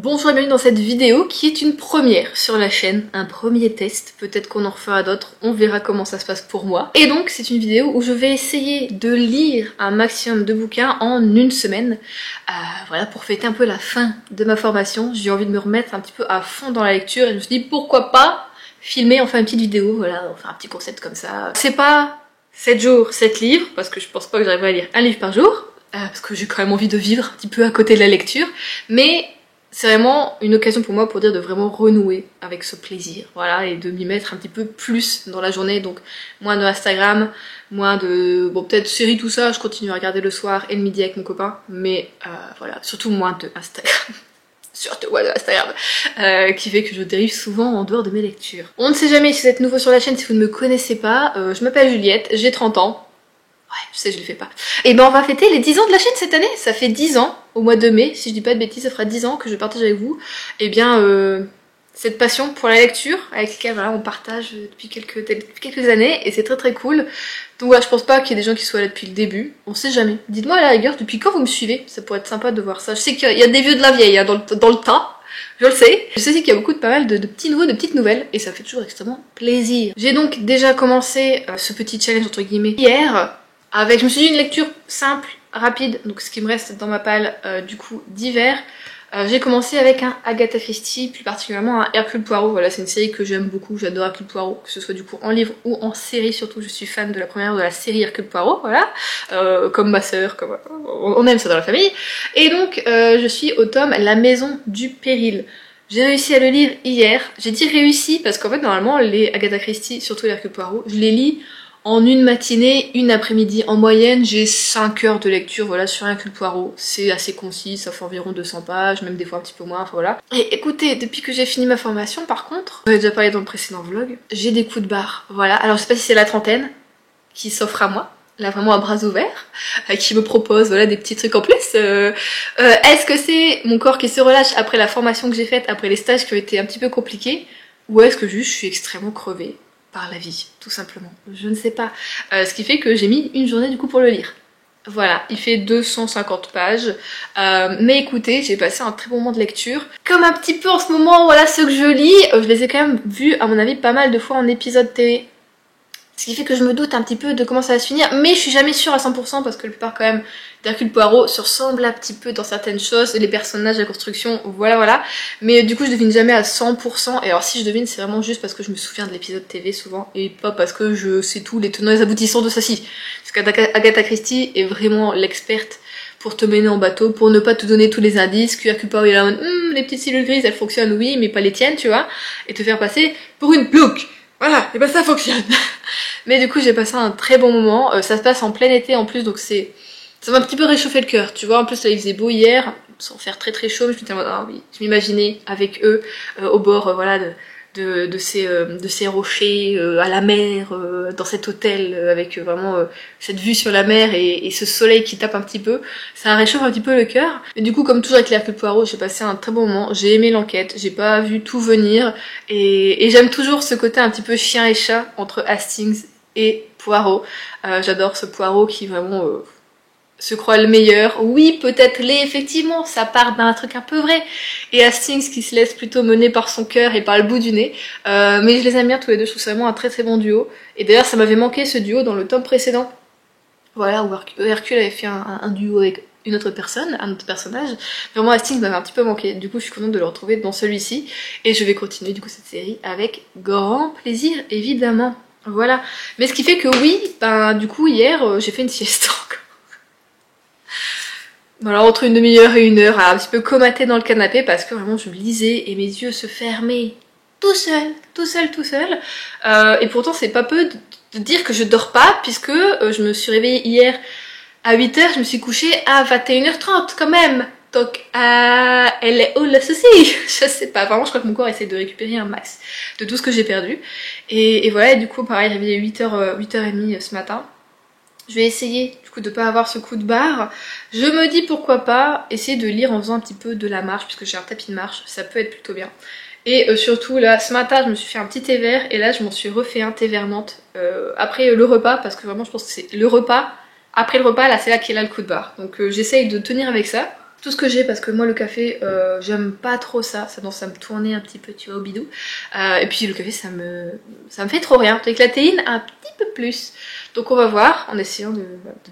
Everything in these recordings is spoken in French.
Bonjour et bienvenue dans cette vidéo qui est une première sur la chaîne, un premier test, peut-être qu'on en refera d'autres, on verra comment ça se passe pour moi. Et donc c'est une vidéo où je vais essayer de lire un maximum de bouquins en une semaine, voilà, pour fêter un peu la fin de ma formation. J'ai envie de me remettre un petit peu à fond dans la lecture et je me suis dit pourquoi pas filmer, enfin une petite vidéo, voilà, enfin un petit concept comme ça. C'est pas 7 jours, 7 livres, parce que je pense pas que j'arriverai à lire un livre par jour, parce que j'ai quand même envie de vivre un petit peu à côté de la lecture, mais c'est vraiment une occasion pour moi pour dire de vraiment renouer avec ce plaisir, voilà, et de m'y mettre un petit peu plus dans la journée, donc moins de Instagram, moins de, bon peut-être séries tout ça, je continue à regarder le soir et le midi avec mon copain, mais voilà, surtout moins de Instagram. Surtout ouais, de Instagram, qui fait que je dérive souvent en dehors de mes lectures. On ne sait jamais si vous êtes nouveau sur la chaîne, si vous ne me connaissez pas, je m'appelle Juliette, j'ai 30 ans, ouais, je sais, je le fais pas. Et ben on va fêter les 10 ans de la chaîne cette année, ça fait 10 ans, au mois de mai, si je dis pas de bêtises, ça fera 10 ans que je partage avec vous, et bien cette passion pour la lecture, avec laquelle voilà, on partage depuis quelques années, et c'est très très cool. Donc voilà, je pense pas qu'il y ait des gens qui soient là depuis le début, on sait jamais. Dites-moi à la rigueur, depuis quand vous me suivez, ça pourrait être sympa de voir ça. Je sais qu'il y a des vieux de la vieille hein, dans le tas, je le sais. Je sais aussi qu'il y a beaucoup pas mal de petits nouveaux, de petites nouvelles, et ça fait toujours extrêmement plaisir. J'ai donc déjà commencé ce petit challenge entre guillemets hier, avec, je me suis dit, une lecture simple, rapide, donc ce qui me reste dans ma palle du coup d'hiver. J'ai commencé avec un Agatha Christie, plus particulièrement un Hercule Poirot. Voilà, c'est une série que j'aime beaucoup, j'adore Hercule Poirot, que ce soit du coup en livre ou en série, surtout je suis fan de la première de la série Hercule Poirot, voilà, comme ma sœur, comme on aime ça dans la famille. Et donc je suis au tome La Maison du Péril. J'ai réussi à le lire hier. J'ai dit réussi parce qu'en fait normalement les Agatha Christie, surtout les Hercule Poirot, je les lis en une matinée, une après-midi. En moyenne, j'ai 5 heures de lecture, voilà, sur un Hercule Poirot. C'est assez concis, ça fait environ 200 pages, même des fois un petit peu moins, enfin voilà. Et écoutez, depuis que j'ai fini ma formation, par contre, j'en ai déjà parlé dans le précédent vlog, j'ai des coups de barre, voilà. Alors je sais pas si c'est la trentaine qui s'offre à moi, là vraiment à bras ouverts, qui me propose voilà des petits trucs en plus. Est-ce que c'est mon corps qui se relâche après la formation que j'ai faite, après les stages qui ont été un petit peu compliqués, ou est-ce que juste je suis extrêmement crevée par la vie, tout simplement. Je ne sais pas. Ce qui fait que j'ai mis une journée du coup pour le lire. Voilà, il fait 250 pages. Mais écoutez, j'ai passé un très bon moment de lecture. Comme un petit peu en ce moment, voilà, ceux que je lis, je les ai quand même vus, à mon avis, pas mal de fois en épisode télé. Ce qui fait que je me doute un petit peu de comment ça va se finir, mais je suis jamais sûre à 100% parce que la plupart quand même d'Hercule Poirot se ressemblent un petit peu dans certaines choses, les personnages, la construction, voilà. Mais du coup je devine jamais à 100%, et alors si je devine c'est vraiment juste parce que je me souviens de l'épisode TV souvent, et pas parce que je sais tout les tenants et les aboutissants de ceci. Parce qu'Agatha Christie est vraiment l'experte pour te mener en bateau, pour ne pas te donner tous les indices, que Hercule Poirot il est là, les petites cellules grises elles fonctionnent oui, mais pas les tiennes, tu vois, et te faire passer pour une plouc. Voilà, et ben ça fonctionne. Mais du coup j'ai passé un très bon moment, ça se passe en plein été en plus, donc ça m'a un petit peu réchauffé le cœur, tu vois. En plus là il faisait beau hier, sans faire très très chaud, mais je me disais, ah oui, je m'imaginais avec eux au bord voilà de ces rochers à la mer, dans cet hôtel avec vraiment cette vue sur la mer et ce soleil qui tape un petit peu, ça réchauffe un petit peu le cœur. Et du coup comme toujours avec l'Hercule Poirot, j'ai passé un très bon moment, j'ai aimé l'enquête, j'ai pas vu tout venir, et j'aime toujours ce côté un petit peu chien et chat entre Hastings et Poirot. J'adore ce Poirot qui vraiment se croit le meilleur. Oui, peut-être effectivement, ça part d'un truc un peu vrai. Et Hastings qui se laisse plutôt mener par son cœur et par le bout du nez. Mais je les aime bien tous les deux, je trouve ça vraiment un très très bon duo. Et d'ailleurs, ça m'avait manqué ce duo dans le tome précédent. Voilà, où Hercule avait fait un duo avec une autre personne, un autre personnage. Vraiment, Hastings m'avait un petit peu manqué. Du coup, je suis contente de le retrouver dans celui-ci. Et je vais continuer du coup cette série avec grand plaisir, évidemment. Voilà. Mais ce qui fait que oui, ben du coup, hier, j'ai fait une sieste encore. Voilà, entre une demi-heure et une heure, à un petit peu comater dans le canapé parce que vraiment je lisais et mes yeux se fermaient tout seul. Et pourtant c'est pas peu de dire que je dors pas puisque je me suis réveillée hier à 8h, je me suis couchée à 21h30 quand même. Donc elle est où le souci? Je sais pas, vraiment je crois que mon corps essaie de récupérer un max de tout ce que j'ai perdu. Et voilà, et du coup pareil, réveillée 8h, 8h30 ce matin. Je vais essayer du coup de pas avoir ce coup de barre. Je me dis pourquoi pas essayer de lire en faisant un petit peu de la marche, puisque j'ai un tapis de marche, ça peut être plutôt bien. Et surtout là, ce matin je me suis fait un petit thé vert, et là je m'en suis refait un thé vert menthe après le repas, parce que vraiment je pense que c'est le repas, après le repas là c'est là qu'il a le coup de barre. Donc j'essaye de tenir avec ça. tout ce que j'ai, parce que moi le café, j'aime pas trop ça, ça tendance à me tourner un petit peu, tu vois, au bidou. Et puis le café, ça me fait trop rien. Avec la théine, un petit peu plus. Donc on va voir, en essayant de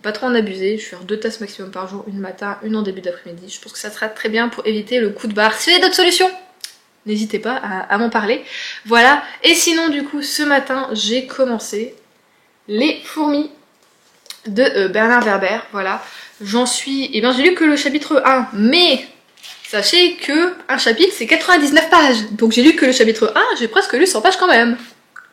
pas trop en abuser. Je vais faire 2 tasses maximum par jour, une matin, une en début d'après-midi. Je pense que ça sera très bien pour éviter le coup de barre. Si vous avez d'autres solutions, n'hésitez pas à m'en parler. Voilà, et sinon du coup, ce matin, j'ai commencé les fourmis de Bernard Werber, voilà. J'en suis... Eh bien j'ai lu que le chapitre 1, mais sachez que un chapitre c'est 99 pages. Donc j'ai lu que le chapitre 1, j'ai presque lu 100 pages quand même.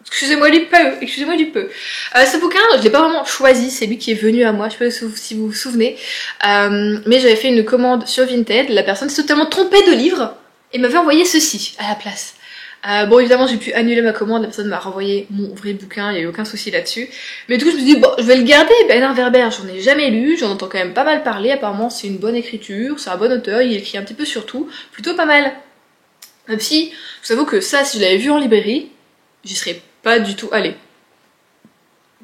Excusez-moi du peu, excusez-moi du peu. Ce bouquin, je l'ai pas vraiment choisi, c'est lui qui est venu à moi, je sais pas si vous vous souvenez. Mais j'avais fait une commande sur Vinted, la personne s'est totalement trompée de livre et m'avait envoyé ceci à la place. Bon évidemment j'ai pu annuler ma commande, la personne m'a renvoyé mon vrai bouquin, il n'y a eu aucun souci là-dessus. Mais du coup je me suis dit bon je vais le garder, Bernard Werber j'en ai jamais lu, j'en entends quand même pas mal parler, apparemment c'est une bonne écriture, c'est un bon auteur, il écrit un petit peu sur tout, plutôt pas mal. Même si, je vous avoue que ça si je l'avais vu en librairie, j'y serais pas du tout allée.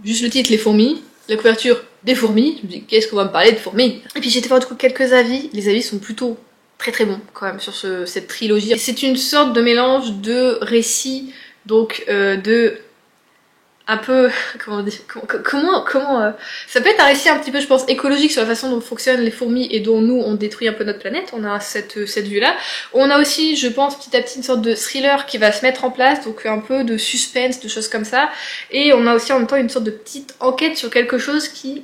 Juste le titre, les fourmis, la couverture, des fourmis, je me dis qu'est-ce qu'on va me parler de fourmis. Et puis j'ai été voir du coup quelques avis, les avis sont plutôt très bon quand même sur cette trilogie. C'est une sorte de mélange de récits, donc de un peu, comment dire, comment ça peut être un récit un petit peu je pense écologique sur la façon dont fonctionnent les fourmis et dont nous on détruit un peu notre planète, on a cette vue là. On a aussi je pense petit à petit une sorte de thriller qui va se mettre en place, donc un peu de suspense, de choses comme ça, et on a aussi en même temps une sorte de petite enquête sur quelque chose qui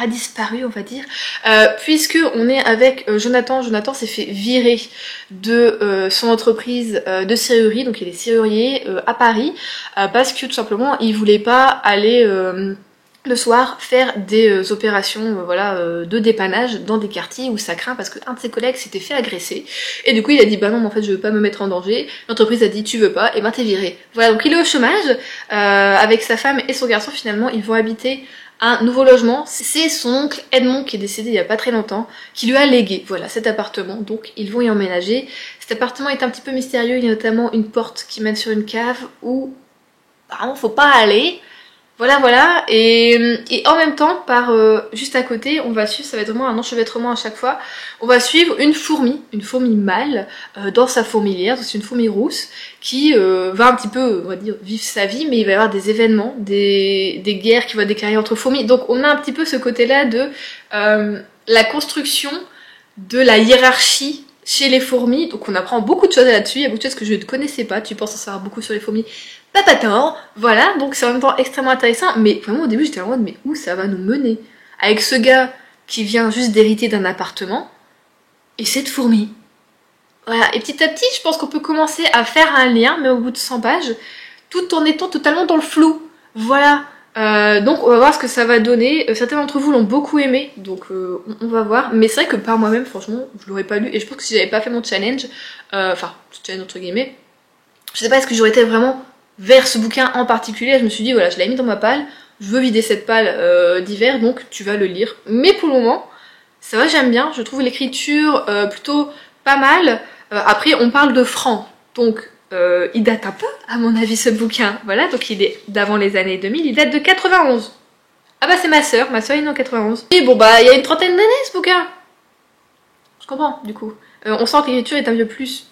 a disparu on va dire, puisque on est avec Jonathan s'est fait virer de son entreprise de serrurerie, donc il est serrurier à Paris, parce que tout simplement il voulait pas aller le soir faire des opérations voilà, de dépannage dans des quartiers où ça craint parce qu'un de ses collègues s'était fait agresser et du coup il a dit bah non mais en fait je veux pas me mettre en danger, l'entreprise a dit tu veux pas et ben t'es viré. Voilà, donc il est au chômage avec sa femme et son garçon, finalement ils vont habiter un nouveau logement. C'est son oncle Edmond qui est décédé il y a pas très longtemps qui lui a légué voilà cet appartement, donc ils vont y emménager. Cet appartement est un petit peu mystérieux, il y a notamment une porte qui mène sur une cave où apparemment faut pas aller. Voilà, et en même temps, par juste à côté, on va suivre, ça va être vraiment un enchevêtrement à chaque fois, on va suivre une fourmi mâle, dans sa fourmilière, c'est une fourmi rousse, qui va un petit peu, on va dire, vivre sa vie, mais il va y avoir des événements, des guerres qui vont déclarer entre fourmis, donc on a un petit peu ce côté-là de la construction de la hiérarchie chez les fourmis, donc on apprend beaucoup de choses là-dessus, il y a beaucoup de choses que je ne connaissais pas, tu penses en savoir beaucoup sur les fourmis, pas tort, voilà, donc c'est en même temps extrêmement intéressant, mais vraiment au début j'étais en mode mais où ça va nous mener? Avec ce gars qui vient juste d'hériter d'un appartement, et cette fourmi. Voilà, et petit à petit je pense qu'on peut commencer à faire un lien, mais au bout de 100 pages, tout en étant totalement dans le flou, voilà. Donc on va voir ce que ça va donner, certains d'entre vous l'ont beaucoup aimé, donc on va voir, mais c'est vrai que par moi-même franchement je l'aurais pas lu, et je pense que si j'avais pas fait mon challenge, enfin challenge entre guillemets, je sais pas est-ce que j'aurais été vraiment vers ce bouquin en particulier, je me suis dit voilà je l'ai mis dans ma palle, je veux vider cette palle d'hiver donc tu vas le lire. Mais pour le moment, ça va, j'aime bien, je trouve l'écriture plutôt pas mal. Après on parle de francs, donc il date un peu à mon avis ce bouquin, voilà, donc il est d'avant les années 2000, il date de 91. Ah bah c'est ma soeur est née en 91. Et bon bah il y a une trentaine d'années ce bouquin. Je comprends du coup. On sent que l'écriture est un peu plus...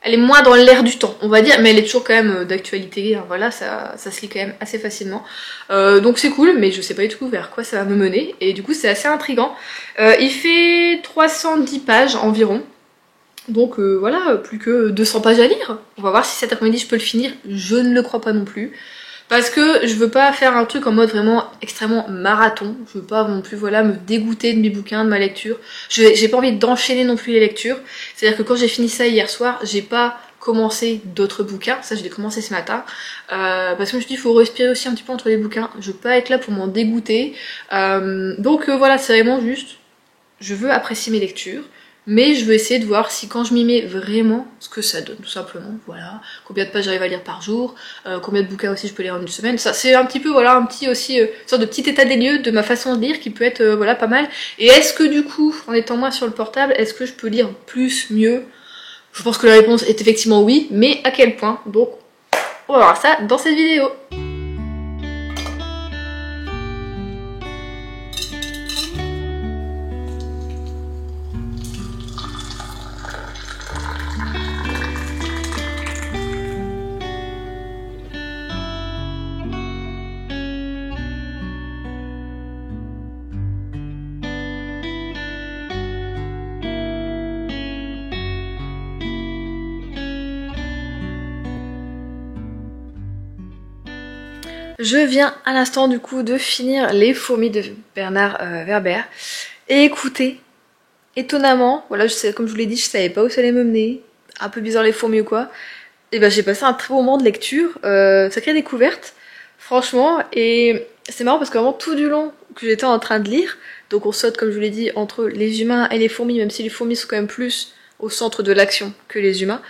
Elle est moins dans l'air du temps, on va dire, mais elle est toujours quand même d'actualité, hein, voilà, ça se lit quand même assez facilement. Donc c'est cool, mais je sais pas du tout vers quoi ça va me mener, et du coup c'est assez intriguant. Il fait 310 pages environ, donc voilà, plus que 200 pages à lire. On va voir si cet après-midi je peux le finir, je ne le crois pas non plus. Parce que je veux pas faire un truc en mode vraiment extrêmement marathon, je veux pas non plus voilà me dégoûter de mes bouquins, de ma lecture. J'ai pas envie d'enchaîner non plus les lectures, c'est-à-dire que quand j'ai fini ça hier soir, j'ai pas commencé d'autres bouquins, ça je l'ai commencé ce matin, parce que je me suis dit il faut respirer aussi un petit peu entre les bouquins, je veux pas être là pour m'en dégoûter, donc voilà c'est vraiment juste, je veux apprécier mes lectures, mais je veux essayer de voir si quand je m'y mets vraiment ce que ça donne tout simplement, voilà, combien de pages j'arrive à lire par jour, combien de bouquins aussi je peux lire en une semaine, ça c'est un petit peu voilà un petit aussi sorte de petit état des lieux de ma façon de lire qui peut être voilà pas mal. Et est-ce que du coup en étant moins sur le portable, est-ce que je peux lire plus, mieux? Je pense que la réponse est effectivement oui, mais à quel point? Donc on va voir ça dans cette vidéo. Je viens à l'instant du coup de finir Les fourmis de Bernard Werber. Et écoutez, étonnamment, voilà, comme je vous l'ai dit, je savais pas où ça allait me mener. Un peu bizarre les fourmis ou quoi. Et ben j'ai passé un très bon moment de lecture, sacrée découverte, franchement. Et c'est marrant parce que vraiment tout du long que j'étais en train de lire, donc on saute comme je vous l'ai dit entre les humains et les fourmis, même si les fourmis sont quand même plus au centre de l'action que les humains.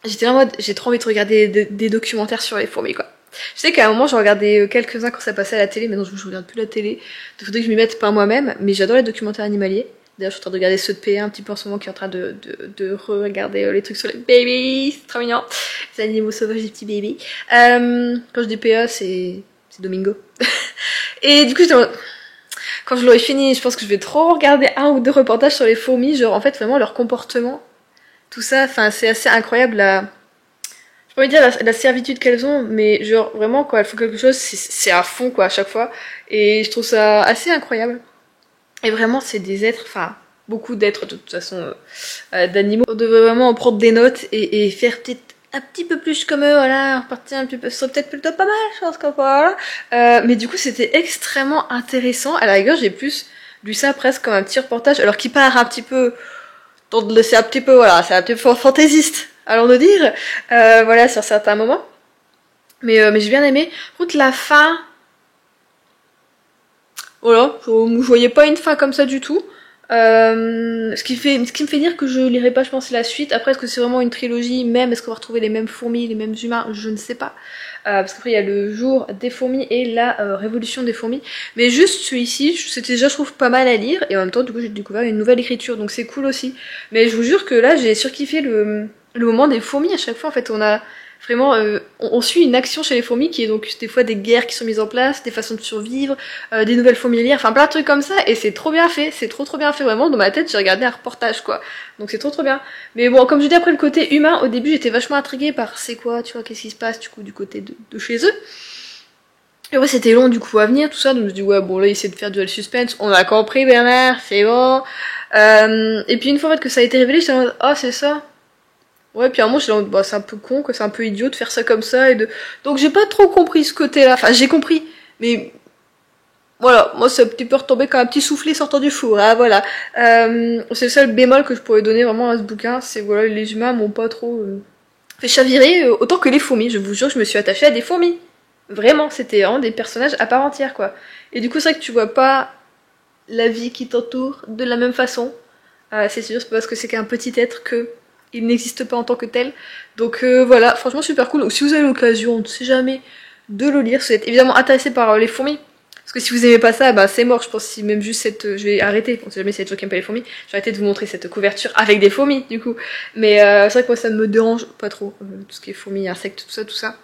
J'étais en mode, j'ai trop envie de regarder des documentaires sur les fourmis quoi. Je sais qu'à un moment j'en regardais quelques-uns quand ça passait à la télé, mais non je regarde plus la télé, il faudrait que je m'y mette par moi-même, mais j'adore les documentaires animaliers. D'ailleurs je suis en train de regarder ceux de P1 un petit peu en ce moment qui est en train de re-regarder les trucs sur les babies, c'est trop mignon, les animaux sauvages des petits bébés. Quand je dis PA c'est Domingo. Et du coup quand je l'aurai fini, je pense que je vais trop regarder un ou deux reportages sur les fourmis, genre en fait vraiment leur comportement, tout ça, enfin c'est assez incroyable la... Je peux dire la servitude qu'elles ont, mais genre vraiment quand elles font quelque chose, c'est à fond quoi à chaque fois. Et je trouve ça assez incroyable. Et vraiment c'est des êtres, enfin beaucoup d'êtres de toute façon d'animaux. On devrait vraiment en prendre des notes et faire peut-être un petit peu plus comme eux, voilà, repartir un petit peu, ce serait peut-être plutôt pas mal, je pense qu'on voilà. Mais du coup c'était extrêmement intéressant. À la rigueur j'ai plus lu ça presque comme un petit reportage, alors qu'il part un petit peu, c'est un petit peu voilà, c'est un petit peu fantaisiste. Allons-nous dire, voilà, sur certains moments. Mais j'ai bien aimé. Par contre, la fin... Voilà, je voyais pas une fin comme ça du tout. Ce qui me fait dire que je lirai pas, je pense, la suite. Après, est-ce que c'est vraiment une trilogie même? Est-ce qu'on va retrouver les mêmes fourmis, les mêmes humains? Je ne sais pas. Parce qu'après, il y a le jour des fourmis et la révolution des fourmis. Mais juste celui-ci, c'était déjà, je trouve, pas mal à lire. Et en même temps, du coup, j'ai découvert une nouvelle écriture. Donc c'est cool aussi. Mais je vous jure que là, j'ai surkiffé le moment des fourmis. À chaque fois, en fait, on a vraiment... on suit une action chez les fourmis qui est donc des fois des guerres qui sont mises en place, des façons de survivre, des nouvelles fourmilières, enfin plein de trucs comme ça. Et c'est trop bien fait. C'est trop bien fait. Vraiment, dans ma tête, j'ai regardé un reportage, quoi. Donc c'est trop bien. Mais bon, comme je dis, après le côté humain, au début j'étais vachement intriguée par c'est quoi, tu vois, qu'est-ce qui se passe du coup du côté de chez eux. Et ouais, c'était long du coup à venir, tout ça, donc je me dis ouais, bon là, il essaie de faire duel suspense, on a compris Bernard, c'est bon. Et puis une fois en fait, que ça a été révélé, j'étais en mode, ah c'est ça. Ouais, puis à un moment, j'étais en mode, bah c'est un peu con, que c'est un peu idiot de faire ça comme ça, et de... Donc j'ai pas trop compris ce côté-là, enfin j'ai compris, mais... Voilà, moi c'est un petit peu retombé comme un petit soufflet sortant du four, hein, voilà. C'est le seul bémol que je pourrais donner vraiment à ce bouquin, c'est voilà, les humains m'ont pas trop fait chavirer autant que les fourmis. Je vous jure, je me suis attachée à des fourmis. Vraiment, c'était vraiment des personnages à part entière, quoi. Et du coup, c'est vrai que tu vois pas la vie qui t'entoure de la même façon. C'est sûr, c'est parce que c'est qu'un petit être que il n'existe pas en tant que tel. Donc voilà, franchement super cool. Donc si vous avez l'occasion, on ne sait jamais, de le lire, si vous êtes évidemment intéressé par les fourmis. Parce que si vous aimez pas ça, bah c'est mort, je pense. Si même juste cette... je vais arrêter, on sait jamais si c'est des gens qui aiment pas les fourmis. Je vais arrêter de vous montrer cette couverture avec des fourmis, du coup. Mais c'est vrai que moi ça me dérange pas trop, tout ce qui est fourmis, insectes, tout ça.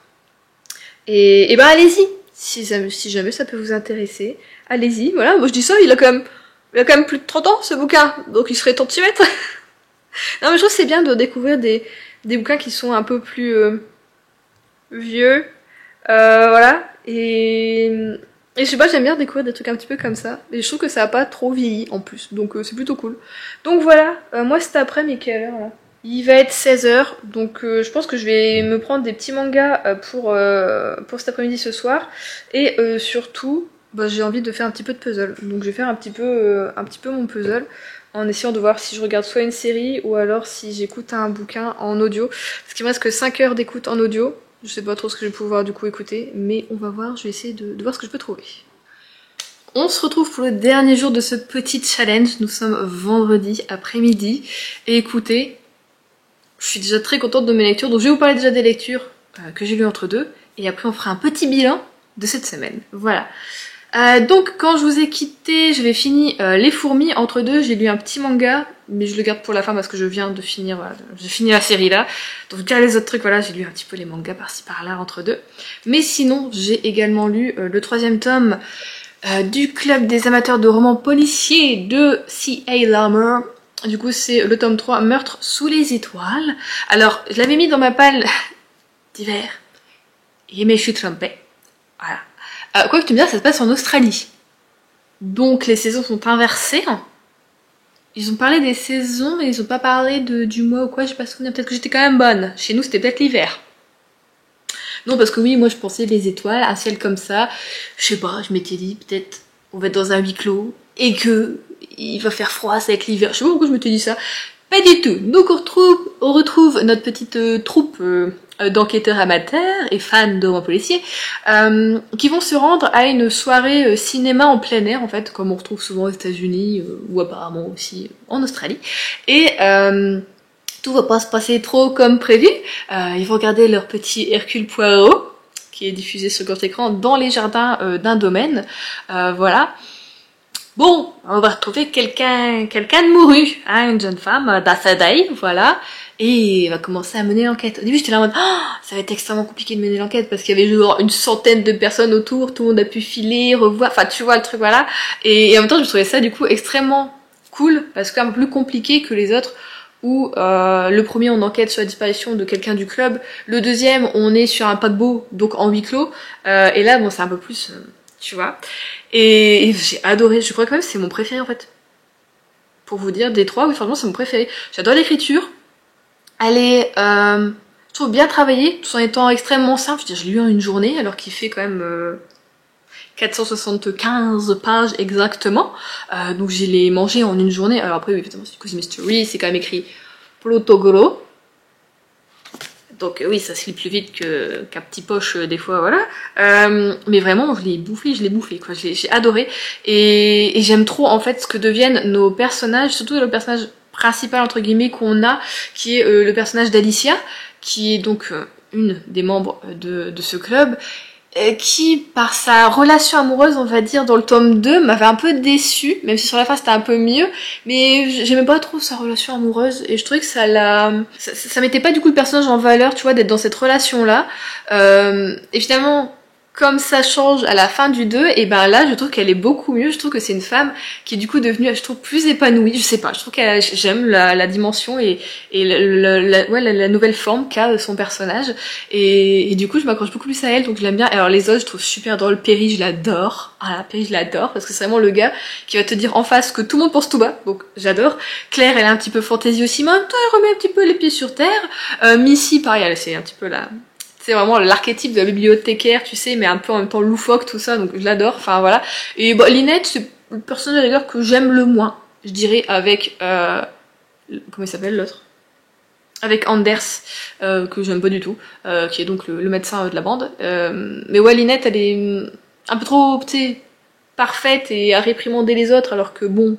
Et bah allez-y, si jamais ça peut vous intéresser, allez-y, voilà. Moi je dis ça, il a quand même plus de 30 ans ce bouquin, donc il serait temps de s'y mettre. Non mais je trouve que c'est bien de découvrir des bouquins qui sont un peu plus vieux, voilà. Et je sais pas, j'aime bien découvrir des trucs un petit peu comme ça. Et je trouve que ça a pas trop vieilli en plus. Donc c'est plutôt cool. Donc voilà, moi cet après-midi, quelle heure là? Il va être 16h. Donc je pense que je vais me prendre des petits mangas pour cet après-midi ce soir. Et surtout, bah, j'ai envie de faire un petit peu de puzzle. Donc je vais faire un petit peu mon puzzle. En essayant de voir si je regarde soit une série ou alors si j'écoute un bouquin en audio. Parce qu'il me reste que 5 heures d'écoute en audio. Je sais pas trop ce que je vais pouvoir du coup écouter, mais on va voir, je vais essayer de voir ce que je peux trouver. On se retrouve pour le dernier jour de ce petit challenge, nous sommes vendredi après-midi, et écoutez, je suis déjà très contente de mes lectures, donc je vais vous parler déjà des lectures que j'ai lues entre deux, et après on fera un petit bilan de cette semaine, voilà. Donc quand je vous ai quitté, j'avais fini Les fourmis, entre deux j'ai lu un petit manga, mais je le garde pour la fin parce que je viens de finir, voilà, j'ai fini la série là, donc déjà les autres trucs, voilà, j'ai lu un petit peu les mangas par-ci par-là entre deux, mais sinon j'ai également lu le 3e tome du club des amateurs de romans policiers de C.A. Larmer. Du coup c'est le tome 3, Meurtre sous les étoiles. Alors je l'avais mis dans ma palle d'hiver, et mais je suis trompée, voilà. Quoi que tu me dises, ça se passe en Australie. Donc les saisons sont inversées. Ils ont parlé des saisons, mais ils ont pas parlé du mois ou quoi, j'ai pas souvenir. Peut-être que j'étais quand même bonne. Chez nous, c'était peut-être l'hiver. Non, parce que oui, moi je pensais les étoiles, un ciel comme ça, je sais pas, je m'étais dit peut-être on va être dans un huis clos et que il va faire froid, c'est avec l'hiver. Je sais pas pourquoi je m'étais dit ça. Pas du tout. Donc on retrouve notre petite troupe d'enquêteurs amateurs et fans de romans policiers qui vont se rendre à une soirée cinéma en plein air, en fait, comme on retrouve souvent aux États-Unis ou apparemment aussi en Australie. Et tout va pas se passer trop comme prévu. Ils vont regarder leur petit Hercule Poirot, qui est diffusé sur grand écran, dans les jardins d'un domaine. Voilà. Bon, on va retrouver quelqu'un de mouru, hein, une jeune femme, Dasadai, voilà, et il va commencer à mener l'enquête. Au début, j'étais là en mode, oh, ça va être extrêmement compliqué de mener l'enquête, parce qu'il y avait genre une centaine de personnes autour, tout le monde a pu filer, revoir, enfin, tu vois le truc, voilà. Et en même temps, je trouvais ça, du coup, extrêmement cool, parce que un peu plus compliqué que les autres, où le premier on enquête sur la disparition de quelqu'un du club, le deuxième on est sur un paquebot, donc en huis clos, et là bon c'est un peu plus, tu vois, et j'ai adoré, je crois quand même que c'est mon préféré en fait, pour vous dire, des trois, oui franchement c'est mon préféré, j'adore l'écriture, elle est, je trouve bien travaillée, tout en étant extrêmement simple, je veux dire je l'ai lu en une journée, alors qu'il fait quand même 475 pages exactement, donc je l'ai mangé en une journée. Alors après oui, évidemment c'est du Cozy Mystery, c'est quand même écrit Plutogoro, donc oui ça se lit plus vite qu'un petit poche des fois, voilà, mais vraiment je l'ai bouffé quoi, j'ai adoré, et j'aime trop en fait ce que deviennent nos personnages, surtout le personnage principal entre guillemets qu'on a, qui est le personnage d'Alicia, qui est donc une des membres de ce club, qui, par sa relation amoureuse, on va dire, dans le tome 2, m'avait un peu déçue, même si sur la fin c'était un peu mieux, mais j'aimais pas trop sa relation amoureuse, et je trouvais que ça mettait pas du coup le personnage en valeur, tu vois, d'être dans cette relation-là, et finalement, comme ça change à la fin du 2, et ben là, je trouve qu'elle est beaucoup mieux, je trouve que c'est une femme qui est du coup devenue, je trouve, plus épanouie, je sais pas, je trouve qu'elle, j'aime la dimension et la nouvelle forme qu'a son personnage, et du coup, je m'accroche beaucoup plus à elle, donc je l'aime bien. Alors les autres, je trouve super drôle, Perry, je l'adore, Perry, je l'adore, parce que c'est vraiment le gars qui va te dire en face que tout le monde pense tout bas, donc j'adore. Claire, elle est un petit peu fantaisie aussi, mais en même temps, elle remet un petit peu les pieds sur terre. Missy, pareil, elle, c'est un petit peu la... C'est vraiment l'archétype de la bibliothécaire, tu sais, mais un peu en même temps loufoque, tout ça, donc je l'adore, enfin voilà. Et bon, Lynette, c'est le personnage d'ailleurs que j'aime le moins, je dirais, avec... comment il s'appelle l'autre ? Avec Anders, que j'aime pas du tout, qui est donc le médecin de la bande. Mais ouais, Lynette, elle est un peu trop, tu sais, parfaite et à réprimander les autres, alors que bon...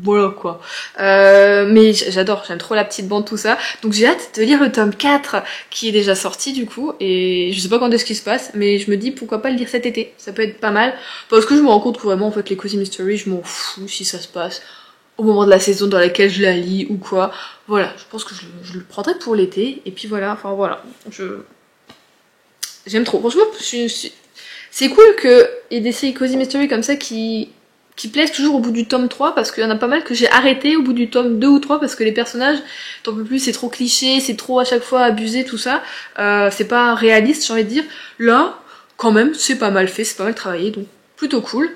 Voilà quoi. Mais j'adore, j'aime trop la petite bande, tout ça. Donc j'ai hâte de lire le tome 4 qui est déjà sorti du coup. Et je sais pas quand est-ce qu'il se passe, mais je me dis pourquoi pas le lire cet été. Ça peut être pas mal. Parce que je me rends compte que vraiment en fait les Cozy Mystery, je m'en fous si ça se passe au moment de la saison dans laquelle je la lis ou quoi. Voilà, je pense que je le prendrai pour l'été. Et puis voilà, enfin voilà. J'aime trop. Franchement, c'est cool qu'il y ait des séries Cozy Mystery comme ça qui plaisent toujours au bout du tome 3, parce qu'il y en a pas mal que j'ai arrêté au bout du tome 2 ou 3 parce que les personnages, t'en peux plus, c'est trop cliché, c'est trop à chaque fois abusé, tout ça, c'est pas réaliste, j'ai envie de dire. Là, quand même, c'est pas mal fait, c'est pas mal travaillé, donc plutôt cool.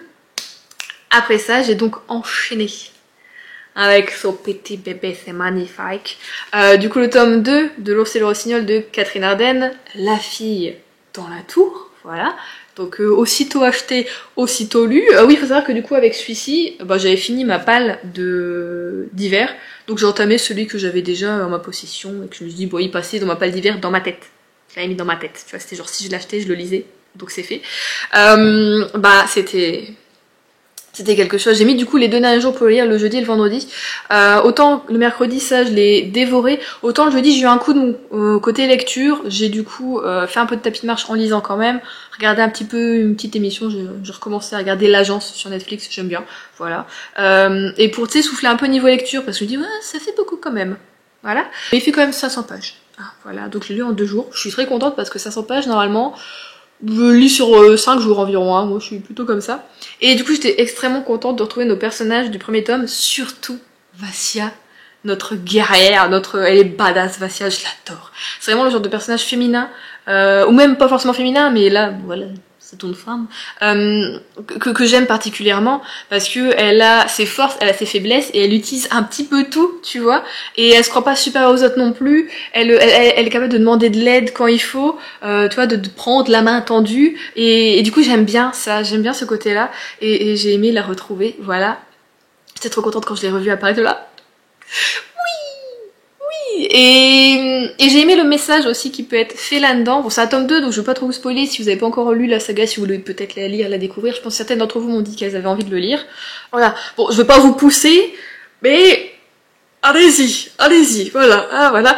Après ça, j'ai donc enchaîné avec son petit bébé, c'est magnifique. Du coup, le tome 2 de L'Ours et le Rossignol de Catherine Arden, La fille dans la tour, voilà. Donc aussitôt acheté, aussitôt lu. Oui, il faut savoir que du coup avec celui-ci, j'avais fini ma palle d'hiver. Donc j'ai entamé celui que j'avais déjà en ma possession et que je me suis dit, bon, il passait dans ma palle d'hiver dans ma tête. Je l'avais mis dans ma tête, tu vois, c'était genre si je l'achetais, je le lisais. Donc c'est fait. C'était quelque chose. J'ai mis du coup les deux derniers jours pour le lire, le jeudi et le vendredi. Autant le mercredi, ça je l'ai dévoré. Autant le jeudi, j'ai eu un coup de mou. Côté lecture, j'ai du coup fait un peu de tapis de marche en lisant quand même. Regardé un petit peu une petite émission. J'ai recommencé à regarder L'Agence sur Netflix, j'aime bien. Voilà. Et pour, tu sais, souffler un peu niveau lecture, parce que je me dis, ouais, ça fait beaucoup quand même. Voilà. Mais il fait quand même 500 pages. Voilà. Donc je l'ai lu en 2 jours. Je suis très contente parce que 500 pages, normalement... Je lis sur 5 jours environ, hein. Moi je suis plutôt comme ça. Et du coup j'étais extrêmement contente de retrouver nos personnages du premier tome, surtout Vassia, notre guerrière, elle est badass Vassia, je l'adore. C'est vraiment le genre de personnage féminin, ou même pas forcément féminin, mais là, voilà, c'est une femme, que j'aime particulièrement parce que elle a ses forces, elle a ses faiblesses et elle utilise un petit peu tout, tu vois, et elle se croit pas supérieure aux autres non plus, elle est capable de demander de l'aide quand il faut, tu vois, de prendre la main tendue, et du coup j'aime bien ça, j'aime bien ce côté-là, et j'ai aimé la retrouver, voilà. J'étais trop contente quand je l'ai revue apparaître là. Et j'ai aimé le message aussi qui peut être fait là-dedans. Bon, c'est un tome 2, donc je veux pas trop vous spoiler si vous avez pas encore lu la saga, si vous voulez peut-être la lire, la découvrir. Je pense que certaines d'entre vous m'ont dit qu'elles avaient envie de le lire. Voilà. Bon, je veux pas vous pousser, mais allez-y, voilà, ah, voilà.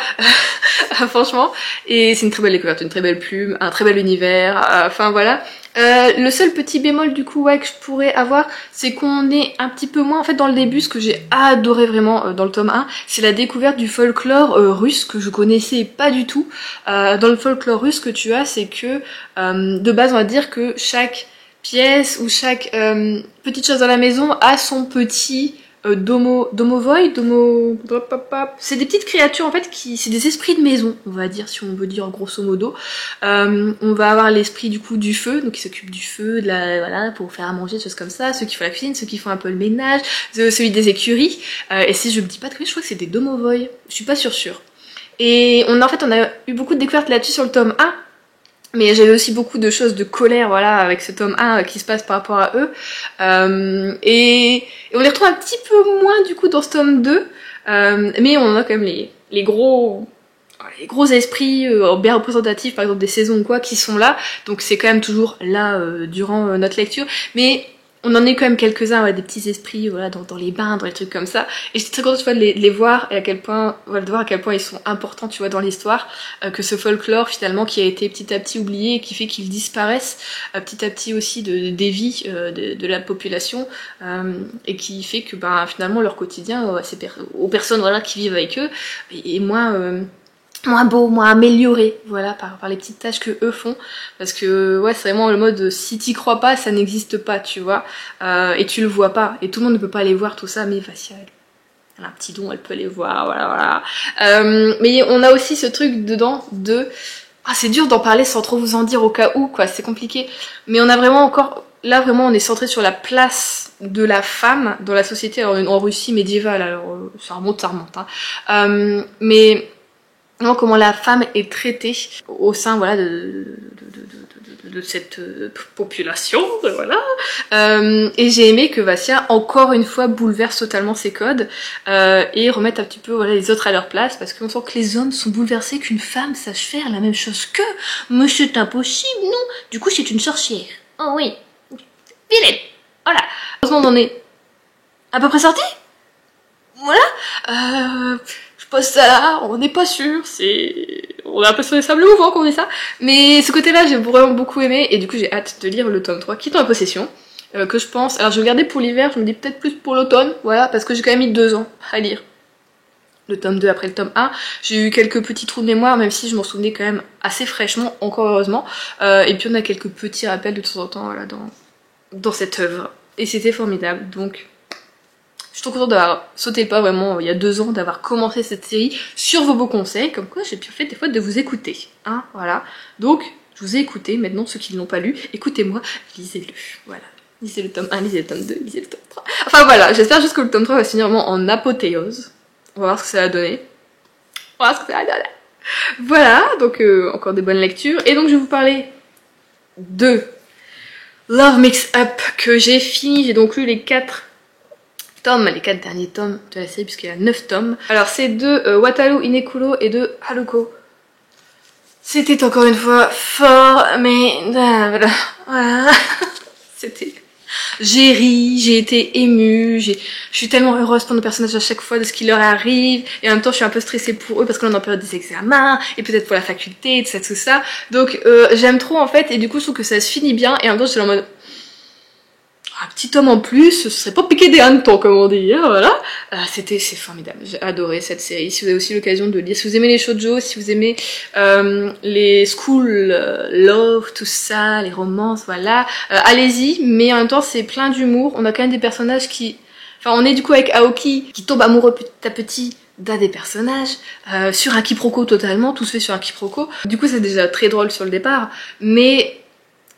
Franchement, et c'est une très belle découverte, une très belle plume, un très bel univers, enfin voilà. Le seul petit bémol du coup ouais, que je pourrais avoir, c'est qu'on est un petit peu moins, en fait dans le début, ce que j'ai adoré vraiment dans le tome 1, c'est la découverte du folklore russe que je connaissais pas du tout. Dans le folklore russe, ce que tu as, c'est que de base on va dire que chaque pièce ou chaque petite chose dans la maison a son petit domovoy, c'est des petites créatures en fait c'est des esprits de maison, on va dire, si on veut dire grosso modo. On va avoir l'esprit du coup du feu, donc qui s'occupe du feu, voilà, pour faire à manger, des choses comme ça, ceux qui font la cuisine, ceux qui font un peu le ménage, celui des écuries, et si je me dis pas de conneries, je crois que c'est des domovoy, je suis pas sûre. Et on a eu beaucoup de découvertes là-dessus sur le tome 1. Mais j'avais aussi beaucoup de choses de colère, voilà, avec ce tome 1 qui se passe par rapport à eux. Et on les retrouve un petit peu moins, du coup, dans ce tome 2. Mais on a quand même les gros esprits bien représentatifs, par exemple des saisons ou quoi, qui sont là. Donc c'est quand même toujours là durant notre lecture. Mais on en est quand même quelques-uns, ouais, des petits esprits, voilà, dans les bains, dans les trucs comme ça. Et j'étais très contente, tu vois, de les voir et à quel point, voilà, de voir à quel point ils sont importants, tu vois, dans l'histoire, que ce folklore finalement qui a été petit à petit oublié et qui fait qu'ils disparaissent petit à petit aussi des vies de la population, et qui fait que finalement leur quotidien aux personnes voilà qui vivent avec eux est moins beau, moins amélioré, voilà, par les petites tâches que eux font, parce que ouais, c'est vraiment le mode si t'y crois pas, ça n'existe pas, tu vois, et tu le vois pas, et tout le monde ne peut pas aller voir tout ça, mais Vassia, elle a un petit don, elle peut aller voir, voilà. Mais on a aussi ce truc dedans de... c'est dur d'en parler sans trop vous en dire au cas où, quoi, c'est compliqué, mais on a vraiment encore... Là, vraiment, on est centré sur la place de la femme dans la société, alors, en Russie médiévale, alors ça remonte, mais... Non, comment la femme est traitée au sein voilà de cette population, voilà. Et j'ai aimé que Vassia encore une fois bouleverse totalement ses codes et remette un petit peu voilà les autres à leur place, parce qu'on sent que les hommes sont bouleversés qu'une femme sache faire la même chose qu'eux. Mais c'est impossible, non. Du coup c'est une sorcière. Oh oui, vilaine. Voilà. Heureusement on en est à peu près sorti. Voilà. Je pose ça là, on n'est pas sûr, on a un peu sur les sables mouvants qu'on dit ça, mais ce côté-là j'ai vraiment beaucoup aimé, et du coup j'ai hâte de lire le tome 3 qui est en possession, que je pense, alors je vais garder pour l'hiver, je me dis peut-être plus pour l'automne, voilà, parce que j'ai quand même mis 2 ans à lire le tome 2 après le tome 1, j'ai eu quelques petits trous de mémoire, même si je m'en souvenais quand même assez fraîchement, encore heureusement, et puis on a quelques petits rappels de temps en temps, voilà, dans cette œuvre, et c'était formidable, donc... Je suis trop contente d'avoir sauté le pas vraiment il y a 2 ans, d'avoir commencé cette série sur vos beaux conseils, comme quoi j'ai bien fait des fois de vous écouter, hein, voilà. Donc, je vous ai écouté, maintenant ceux qui ne l'ont pas lu, écoutez-moi, lisez-le, voilà. Lisez le tome 1, lisez le tome 2, lisez le tome 3. Enfin voilà, j'espère juste que le tome 3 va se finir vraiment en apothéose. On va voir ce que ça va donner. Voilà, donc encore des bonnes lectures. Et donc je vais vous parler de Love Mix Up que j'ai fini, j'ai donc lu les 4 derniers tomes de la série, puisqu'il y a 9 tomes. Alors c'est de Wataru Inekuro et de Haruko. C'était encore une fois formidable. Voilà. C'était... J'ai ri, j'ai été émue, je suis tellement heureuse pour nos personnages à chaque fois de ce qui leur arrive, et en même temps je suis un peu stressée pour eux parce qu'on est en période des examens, et peut-être pour la faculté, tout ça. Donc j'aime trop en fait, et du coup je trouve que ça se finit bien, et en même temps j'étais en mode... Un petit tome en plus, ce serait pas piqué des hannetons comme on dit, hein, voilà. C'est formidable, j'ai adoré cette série. Si vous avez aussi l'occasion de lire, si vous aimez les shoujo, si vous aimez les school love, tout ça, les romances, voilà, allez-y, mais en même temps c'est plein d'humour, on a quand même des personnages qui... Enfin on est du coup avec Aoki qui tombe amoureux petit à petit d'un des personnages, sur un quiproquo totalement, tout se fait sur un quiproquo. Du coup c'est déjà très drôle sur le départ, mais...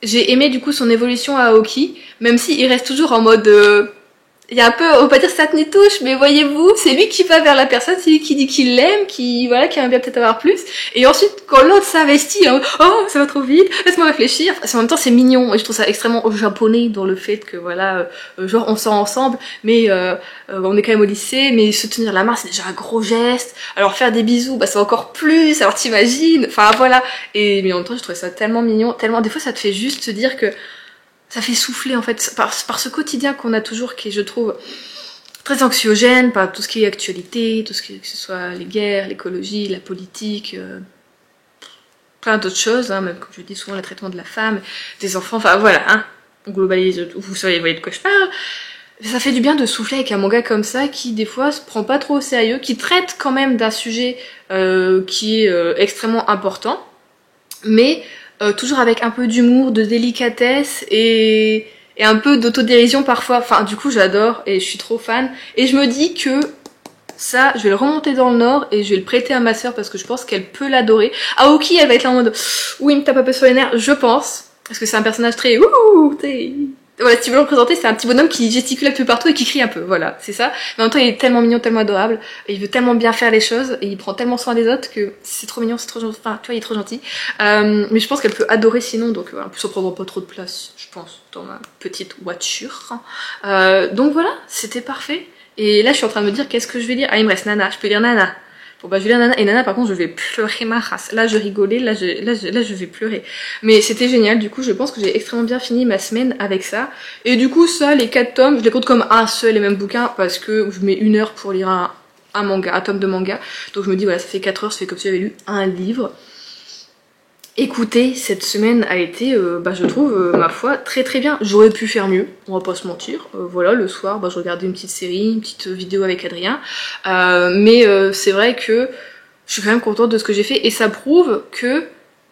j'ai aimé du coup son évolution à Aoki, même s'il reste toujours en mode... il y a un peu, on va pas dire ça tenait touche, mais voyez-vous, c'est lui qui va vers la personne, c'est lui qui dit qu'il l'aime, qui aimerait bien peut-être avoir plus. Et ensuite, quand l'autre s'investit, oh, ça va trop vite, laisse-moi réfléchir. En même temps, c'est mignon, et je trouve ça extrêmement japonais dans le fait que voilà, genre on sort ensemble, mais on est quand même au lycée, mais se tenir la main, c'est déjà un gros geste. Alors faire des bisous, bah c'est encore plus. Alors t'imagines, enfin voilà. Et mais en même temps, je trouvais ça tellement mignon, tellement des fois, ça te fait juste se dire que ça fait souffler en fait par ce quotidien qu'on a toujours qui est, je trouve, très anxiogène par tout ce qui est actualité, tout ce qui est, que ce soit les guerres, l'écologie, la politique, plein d'autres choses, hein, même comme je dis souvent le traitement de la femme, des enfants, enfin voilà, hein, on globalise, vous voyez de quoi je parle. Ça fait du bien de souffler avec un manga comme ça qui des fois se prend pas trop au sérieux, qui traite quand même d'un sujet qui est extrêmement important, mais toujours avec un peu d'humour, de délicatesse et un peu d'autodérision parfois. Enfin, du coup, j'adore et je suis trop fan. Et je me dis que ça, je vais le remonter dans le Nord et je vais le prêter à ma sœur parce que je pense qu'elle peut l'adorer. Aoki, elle va être là en mode oui, il me tape un peu sur les nerfs, je pense. Parce que c'est un personnage très ouh, voilà, si tu veux le représenter, c'est un petit bonhomme qui gesticule un peu partout et qui crie un peu, voilà, c'est ça. Mais en même temps, il est tellement mignon, tellement adorable, et il veut tellement bien faire les choses, et il prend tellement soin des autres que c'est trop mignon, c'est trop gentil, enfin, tu vois, il est trop gentil. Mais je pense qu'elle peut adorer sinon, donc en plus, ça prendra pas trop de place, je pense, dans ma petite voiture. Donc voilà, c'était parfait. Et là, je suis en train de me dire, qu'est-ce que je vais dire? Ah, il me reste Nana, je peux dire Nana. Bon bah je vais lire Nana, et Nana par contre je vais pleurer ma race. Là je rigolais, là je vais pleurer. Mais c'était génial, du coup je pense que j'ai extrêmement bien fini ma semaine avec ça. Et du coup ça, les 4 tomes, je les compte comme un seul et même bouquin parce que je mets 1 heure pour lire un manga, un tome de manga. Donc je me dis voilà, ça fait 4 heures, ça fait comme si j'avais lu un livre. Écoutez, cette semaine a été, je trouve, ma foi, très très bien. J'aurais pu faire mieux, on va pas se mentir. Voilà, le soir, je regardais une petite série, une petite vidéo avec Adrien. Mais c'est vrai que je suis quand même contente de ce que j'ai fait. Et ça prouve que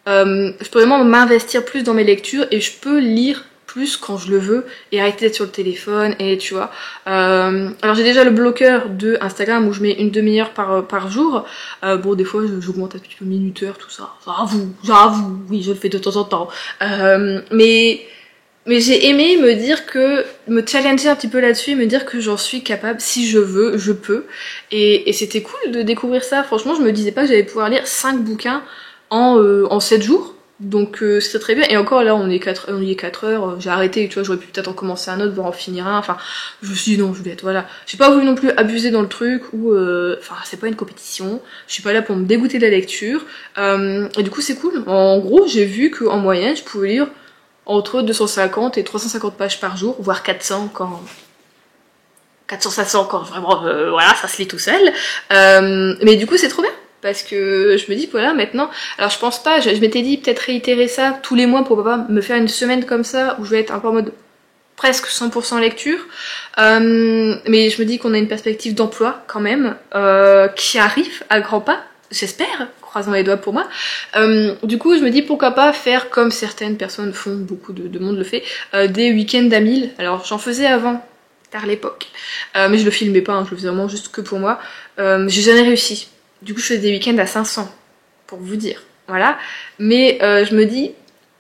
je peux vraiment m'investir plus dans mes lectures et je peux lire plus quand je le veux et arrêter d'être sur le téléphone et tu vois. Alors j'ai déjà le bloqueur de Instagram où je mets une demi-heure par jour. Bon des fois j'augmente un petit peu minuteur tout ça. J'avoue, oui je le fais de temps en temps. Mais j'ai aimé me dire que, me challenger un petit peu là-dessus et me dire que j'en suis capable, si je veux, je peux. Et c'était cool de découvrir ça. Franchement je me disais pas que j'allais pouvoir lire 5 bouquins en 7 jours. Donc c'était très bien, et encore là on y est 4 heures, j'ai arrêté, tu vois, j'aurais pu peut-être en commencer un autre, voire en finir un, enfin je me suis dit non Juliette, voilà, j'ai pas voulu non plus abuser dans le truc, ou enfin c'est pas une compétition, je suis pas là pour me dégoûter de la lecture, et du coup c'est cool, en gros j'ai vu qu'en moyenne je pouvais lire entre 250 et 350 pages par jour, voire 400 quand... 400-500 quand vraiment, voilà, ça se lit tout seul, mais du coup c'est trop bien. Parce que je me dis que voilà maintenant, alors je pense pas, je m'étais dit peut-être réitérer ça tous les mois pour pas me faire une semaine comme ça où je vais être un peu en mode presque 100% lecture, mais je me dis qu'on a une perspective d'emploi quand même qui arrive à grands pas, j'espère, croisons les doigts pour moi. Du coup je me dis pourquoi pas faire comme certaines personnes font, beaucoup de monde le fait, des week-ends à 1000. Alors j'en faisais avant, tard l'époque, mais je le filmais pas, hein, je le faisais vraiment juste que pour moi. J'ai jamais réussi. Du coup je faisais des week-ends à 500, pour vous dire, voilà. Mais je me dis,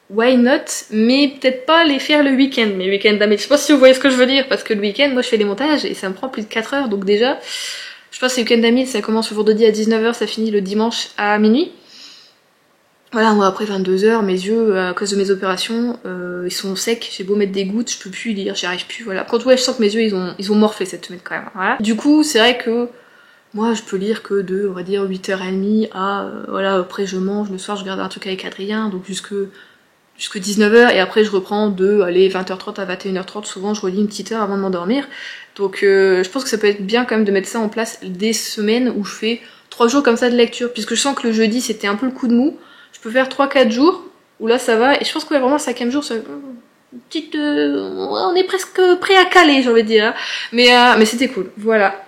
why not, mais peut-être pas les faire le week-end, mes week-ends d'amis. Je sais pas si vous voyez ce que je veux dire, parce que le week-end, moi je fais des montages et ça me prend plus de 4 heures, donc déjà, je pense que les week-ends d'amis, ça commence le vendredi à 19h, ça finit le dimanche à minuit. Voilà, moi après 22h, mes yeux, à cause de mes opérations, ils sont secs, j'ai beau mettre des gouttes, je peux plus lire, j'y arrive plus, voilà. Quand ouais, je sens que mes yeux, ils ont morflé cette semaine quand même, voilà. Du coup, c'est vrai que moi je peux lire que de, on va dire, 8h30 à, voilà, après je mange, le soir je regarde un truc avec Adrien, donc jusque 19h, et après je reprends de, allez, 20h30 à 21h30, souvent je relis une petite heure avant de m'endormir. Donc je pense que ça peut être bien quand même de mettre ça en place des semaines où je fais 3 jours comme ça de lecture, puisque je sens que le jeudi c'était un peu le coup de mou, je peux faire 3-4 jours, où là ça va, et je pense que ouais, vraiment le 5e jour, c'est une petite... on est presque prêt à caler, j'ai envie de dire, mais c'était cool, voilà.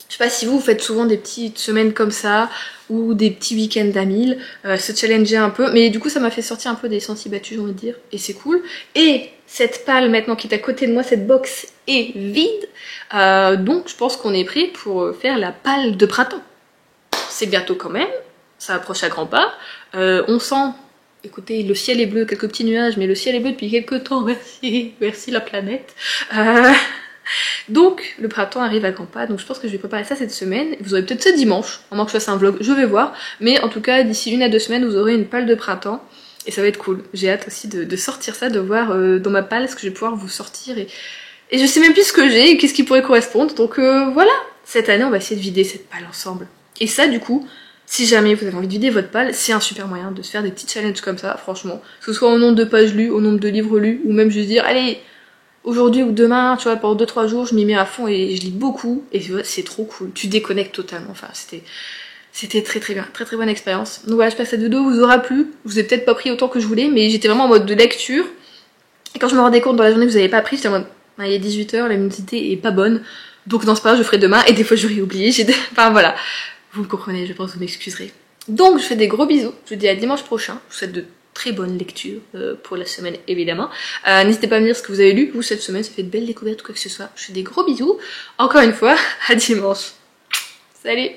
Je sais pas si vous faites souvent des petites semaines comme ça, ou des petits week-ends à 1000, se challenger un peu, mais du coup ça m'a fait sortir un peu des sentiers battus, j'ai envie de dire, et c'est cool. Et cette palle maintenant qui est à côté de moi, cette box est vide, donc je pense qu'on est prêt pour faire la palle de printemps. C'est bientôt quand même, ça approche à grands pas, on sent écoutez, le ciel est bleu, quelques petits nuages, mais le ciel est bleu depuis quelques temps, merci, merci la planète. Donc le printemps arrive à grands pas, donc je pense que je vais préparer ça cette semaine. Vous aurez peut-être ça dimanche, à moins que je fasse un vlog, je vais voir. Mais en tout cas, d'ici 1 à 2 semaines, vous aurez une palle de printemps. Et ça va être cool. J'ai hâte aussi de sortir ça, de voir dans ma palle ce que je vais pouvoir vous sortir. Et je sais même plus ce que j'ai et qu'est-ce qui pourrait correspondre. Donc voilà, cette année, on va essayer de vider cette palle ensemble. Et ça, du coup, si jamais vous avez envie de vider votre palle, c'est un super moyen de se faire des petits challenges comme ça, franchement. Que ce soit au nombre de pages lues, au nombre de livres lus, ou même juste dire, allez, aujourd'hui ou demain, tu vois, pendant 2-3 jours, je m'y mets à fond et je lis beaucoup. Et tu vois, c'est trop cool. Tu déconnectes totalement. Enfin, c'était très très bien, très très bonne expérience. Donc voilà, j'espère que cette vidéo vous aura plu. Je vous ai peut-être pas pris autant que je voulais, mais j'étais vraiment en mode de lecture. Et quand je me rendais compte dans la journée que vous avez pas pris, j'étais en mode, il est 18 h, la luminosité est pas bonne. Donc dans ce cas, je ferai demain, et des fois j'aurais oublié. Enfin voilà, vous me comprenez, je pense que vous m'excuserez. Donc je fais des gros bisous, je vous dis à dimanche prochain. Je vous souhaite de très bonnes lectures pour la semaine évidemment. N'hésitez pas à me dire ce que vous avez lu, vous, cette semaine, ça fait de belles découvertes ou quoi que ce soit. Je fais des gros bisous. Encore une fois, à dimanche. Salut!